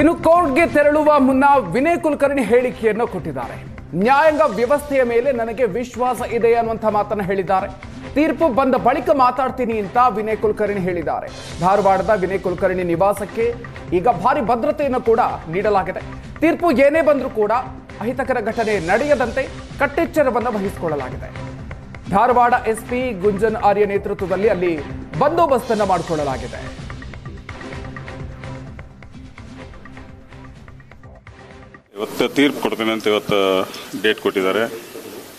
ಇನ್ನು ಕೋರ್ಟ್ಗೆ ತೆರಳುವ ಮುನ್ನ ವಿನಯ್ ಕುಲಕರ್ಣಿ ಹೇಳಿಕೆಯನ್ನು ಕೊಟ್ಟಿದ್ದಾರೆ. ನ್ಯಾಯಾಂಗ ವ್ಯವಸ್ಥೆಯ ಮೇಲೆ ನನಗೆ ವಿಶ್ವಾಸ ಇದೆ ಅನ್ನುವಂಥ ಮಾತನ್ನು ಹೇಳಿದ್ದಾರೆ. ತೀರ್ಪು ಬಂದ ಬಳಿಕ ಮಾತಾಡ್ತೀನಿ ಅಂತ ವಿನಯ್ ಕುಲಕರ್ಣಿ ಹೇಳಿದ್ದಾರೆ. ಧಾರವಾಡದ ವಿನಯ್ ಕುಲಕರ್ಣಿ ನಿವಾಸಕ್ಕೆ ಈಗ ಭಾರಿ ಭದ್ರತೆಯನ್ನು ಕೂಡ ನೀಡಲಾಗಿದೆ. ತೀರ್ಪು ಏನೇ ಬಂದರೂ ಕೂಡ ಅಹಿತಕರ ಘಟನೆ ನಡೆಯದಂತೆ ಕಟ್ಟೆಚ್ಚರವನ್ನು ವಹಿಸಿಕೊಳ್ಳಲಾಗಿದೆ. ಧಾರವಾಡ ಎಸ್ಪಿ ಗುಂಜನ್ ಆರ್ಯ ನೇತೃತ್ವದಲ್ಲಿ ಅಲ್ಲಿ ಬಂದೋಬಸ್ತನ್ನು ಮಾಡಿಕೊಳ್ಳಲಾಗಿದೆ. ಇವತ್ತು ತೀರ್ಪು ಕೊಡ್ತೇನೆ ಅಂತ ಇವತ್ತು ಡೇಟ್ ಕೊಟ್ಟಿದ್ದಾರೆ.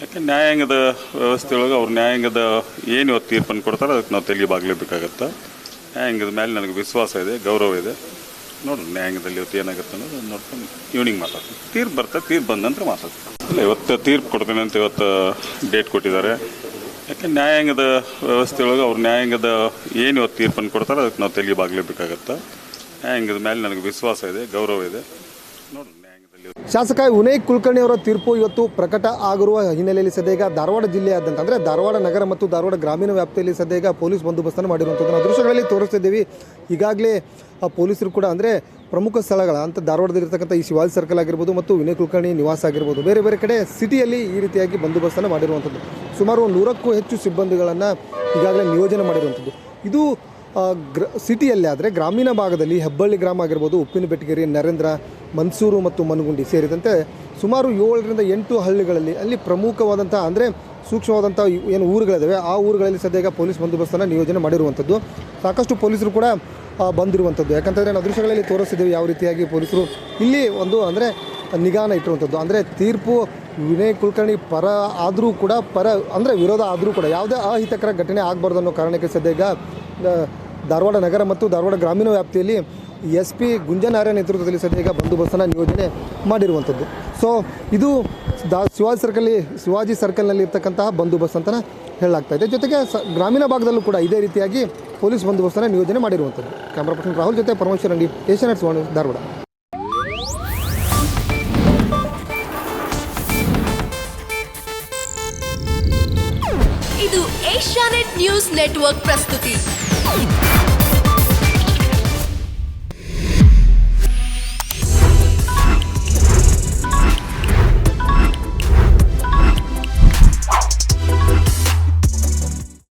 ಯಾಕೆ ನ್ಯಾಯಾಂಗದ ವ್ಯವಸ್ಥೆಯೊಳಗೆ ಅವ್ರು ನ್ಯಾಯಾಂಗದ ಏನು ಇವತ್ತು ತೀರ್ಪನ್ನು ಕೊಡ್ತಾರೆ ಅದಕ್ಕೆ ನಾವು ತೆಲಿಬಾಗಲೇಬೇಕಾಗತ್ತೆ. ನ್ಯಾಯಾಂಗದ ಮೇಲೆ ನನಗೆ ವಿಶ್ವಾಸ ಇದೆ, ಗೌರವ ಇದೆ. ನೋಡ್ರಿ ನ್ಯಾಯಾಂಗದಲ್ಲಿ ಇವತ್ತು ಏನಾಗುತ್ತೆ ಅನ್ನೋದು ನೋಡ್ಕೊಂಡು ಈವ್ನಿಂಗ್ ಮಾತಾಡ್ತೀನಿ. ತೀರ್ಪು ಬರ್ತದೆ, ತೀರ್ಪು ಬಂದ ನಂತರ ಮಾತಾಡ್ತೀನಿ. ಇಲ್ಲ, ಇವತ್ತು ತೀರ್ಪು ಕೊಡ್ತೇನೆ ಅಂತ ಇವತ್ತು ಡೇಟ್ ಕೊಟ್ಟಿದ್ದಾರೆ. ಯಾಕೆ ನ್ಯಾಯಾಂಗದ ವ್ಯವಸ್ಥೆಯೊಳಗೆ ಅವ್ರು ನ್ಯಾಯಾಂಗದ ಏನು ಇವತ್ತು ತೀರ್ಪನ್ನು ಕೊಡ್ತಾರೆ ಅದಕ್ಕೆ ನಾವು ತೆಲಿಬಾಗಲೇಬೇಕಾಗತ್ತೆ. ನ್ಯಾಯಾಂಗದ ಮೇಲೆ ನನಗೆ ವಿಶ್ವಾಸ ಇದೆ, ಗೌರವ ಇದೆ. ನೋಡ್ರಿ ಶಾಸಕ ವಿನಯ್ ಕುಲಕರ್ಣಿ ಅವರ ತೀರ್ಪು ಇವತ್ತು ಪ್ರಕಟ ಆಗಿರುವ ಹಿನ್ನೆಲೆಯಲ್ಲಿ ಸದ್ಯ ಧಾರವಾಡ ಜಿಲ್ಲೆಯಾದ್ಯಂತ ಅಂದರೆ ಧಾರವಾಡ ನಗರ ಮತ್ತು ಧಾರವಾಡ ಗ್ರಾಮೀಣ ವ್ಯಾಪ್ತಿಯಲ್ಲಿ ಸದ್ಯ ಪೊಲೀಸ್ ಬಂದೋಬಸ್ತನ್ನು ಮಾಡಿರುವಂಥದ್ದು ನಾವು ದೃಶ್ಯಗಳಲ್ಲಿ ತೋರಿಸ್ತಿದ್ದೀವಿ. ಈಗಾಗಲೇ ಪೊಲೀಸರು ಕೂಡ ಅಂದರೆ ಪ್ರಮುಖ ಸ್ಥಳಗಳ ಅಂತ ಧಾರವಾಡದಲ್ಲಿರ್ತಕ್ಕಂಥ ಈ ಶಿವಾಜಿ ಸರ್ಕಲ್ ಆಗಿರ್ಬೋದು ಮತ್ತು ವಿನಯ್ ಕುಲಕರ್ಣಿ ನಿವಾಸ ಆಗಿರ್ಬೋದು, ಬೇರೆ ಬೇರೆ ಕಡೆ ಸಿಟಿಯಲ್ಲಿ ಈ ರೀತಿಯಾಗಿ ಬಂದೋಬಸ್ತನ್ನು ಮಾಡಿರುವಂಥದ್ದು. ಸುಮಾರು 100ಕ್ಕೂ ಹೆಚ್ಚು ಸಿಬ್ಬಂದಿಗಳನ್ನು ಈಗಾಗಲೇ ನಿಯೋಜನೆ ಮಾಡಿರುವಂಥದ್ದು. ಇದು ಸಿಟಿಯಲ್ಲಿ ಆದರೆ ಗ್ರಾಮೀಣ ಭಾಗದಲ್ಲಿ ಹೆಬ್ಬಳ್ಳಿ ಗ್ರಾಮ ಆಗಿರ್ಬೋದು, ಉಪ್ಪಿನಬೆಟಗೇರಿ, ನರೇಂದ್ರ, ಮನ್ಸೂರು ಮತ್ತು ಮನಗುಂಡಿ ಸೇರಿದಂತೆ ಸುಮಾರು 7ರಿಂದ 8 ಹಳ್ಳಿಗಳಲ್ಲಿ ಅಲ್ಲಿ ಪ್ರಮುಖವಾದಂಥ ಅಂದರೆ ಸೂಕ್ಷ್ಮವಾದಂಥ ಏನು ಊರುಗಳಿದ್ದಾವೆ ಆ ಊರುಗಳಲ್ಲಿ ಸದ್ಯ ಪೊಲೀಸ್ ಬಂದೋಬಸ್ತನ್ನು ನಿಯೋಜನೆ ಮಾಡಿರುವಂಥದ್ದು. ಸಾಕಷ್ಟು ಪೊಲೀಸರು ಕೂಡ ಬಂದಿರುವಂಥದ್ದು. ಯಾಕಂತಂದರೆ ನಾವು ದೃಶ್ಯಗಳಲ್ಲಿ ತೋರಿಸ್ತಿದ್ದೀವಿ ಯಾವ ರೀತಿಯಾಗಿ ಪೊಲೀಸರು ಇಲ್ಲಿ ಒಂದು ಅಂದರೆ ನಿಗಾನ ಇಟ್ಟಿರುವಂಥದ್ದು. ಅಂದರೆ ತೀರ್ಪು ವಿನಯ್ ಕುಲಕರ್ಣಿ ಪರ ಆದರೂ ಕೂಡ ಅಂದರೆ ವಿರೋಧ ಆದರೂ ಕೂಡ ಯಾವುದೇ ಅಹಿತಕರ ಘಟನೆ ಆಗಬಾರ್ದು ಅನ್ನೋ ಕಾರಣಕ್ಕೆ ಸದ್ಯ ಧಾರವಾಡ ನಗರ ಮತ್ತು ಧಾರವಾಡ ಗ್ರಾಮೀಣ ವ್ಯಾಪ್ತಿಯಲ್ಲಿ SP ಗುಂಜನ್ ಆರ್ಯ ನೇತೃತ್ವದಲ್ಲಿ ಸದ್ಯ ಬಂದೋಬಸ್ತನ್ನು ನಿಯೋಜನೆ ಮಾಡಿರುವಂಥದ್ದು. ಸೊ ಇದು ಶಿವಾಜಿ ಸರ್ಕಲ್ನಲ್ಲಿ ಇರ್ತಕ್ಕಂತಹ ಬಂದೋಬಸ್ತ್ ಅಂತಲೇ ಹೇಳಲಾಗ್ತಾ ಇದೆ. ಜೊತೆಗೆ ಗ್ರಾಮೀಣ ಭಾಗದಲ್ಲೂ ಕೂಡ ಇದೇ ರೀತಿಯಾಗಿ ಪೊಲೀಸ್ ಬಂದೋಬಸ್ತನ್ನು ನಿಯೋಜನೆ ಮಾಡಿರುವಂಥದ್ದು. ಕ್ಯಾಮ್ರಾ ಪರ್ಸನ್ ರಾಹುಲ್ ಜೊತೆ ಪರಮೇಶ್ವರ್ ಅಂಗಡಿ, ಏಷ್ಯಾನೆಟ್ ಸುವರ್ಣ, ಧಾರವಾಡ. ಇದು ಏಷ್ಯಾನೆಟ್ ನ್ಯೂಸ್ ನೆಟ್ವರ್ಕ್ ಪ್ರಸ್ತುತಿ.